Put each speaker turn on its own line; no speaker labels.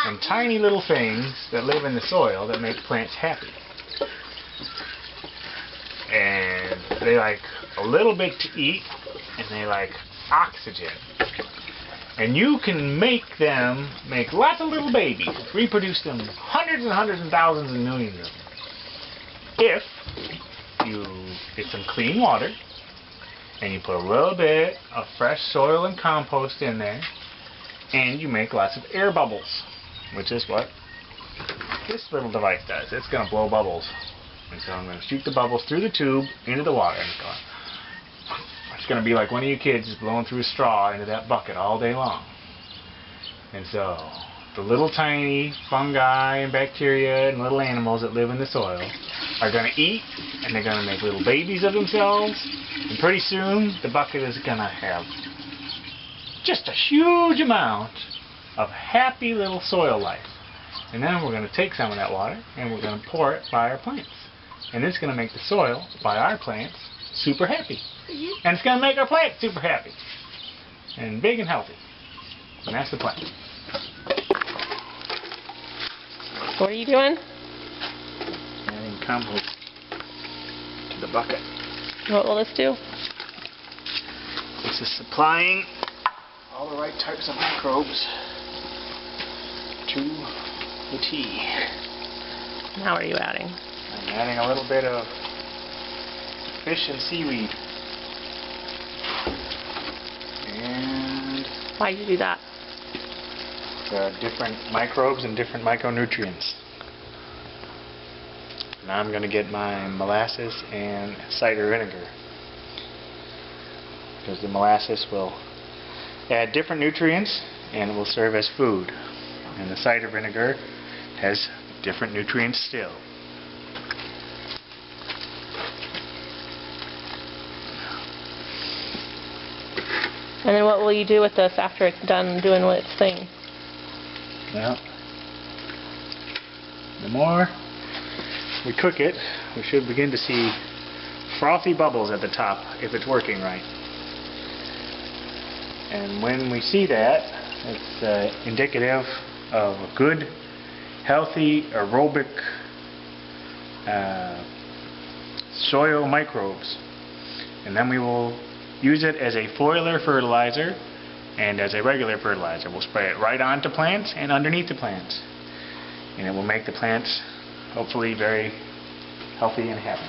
and tiny little things that live in the soil that make plants happy. And they like a little bit to eat, and they like oxygen. And you can make lots of little babies, reproduce them hundreds and hundreds and thousands and millions of them. If you get some clean water, and you put a little bit of fresh soil and compost in there, and you make lots of air bubbles, which is what this little device does. It's going to blow bubbles. And so I'm going to shoot the bubbles through the tube into the water. And it's going to be like one of you kids just blowing through a straw into that bucket all day long. And so the little tiny fungi and bacteria and little animals that live in the soil are going to eat, and they're going to make little babies of themselves, and pretty soon the bucket is going to have just a huge amount of happy little soil life. And then we're going to take some of that water and we're going to pour it by our plants. And it's going to make the soil by our plants super happy. And it's going to make our plants super happy and big and healthy. And that's the plan.
What are you doing?
Adding compost to the bucket.
What will this do?
This is supplying all the right types of microbes to the tea.
And how are you adding?
I'm adding a little bit of fish and seaweed. And
Why did you do that?
Different microbes and different micronutrients. Now I'm going to get my molasses and cider vinegar, because the molasses will add different nutrients and it will serve as food, and the cider vinegar has different nutrients still.
And then what will you do with this after it's done doing its thing?
Well, the more we cook it, we should begin to see frothy bubbles at the top if it's working right. And when we see that, it's indicative of a good, healthy, aerobic soil microbes. And then we will use it as a foliar fertilizer and as a regular fertilizer. We'll spray it right onto plants and underneath the plants. And it will make the plants hopefully very healthy and happy.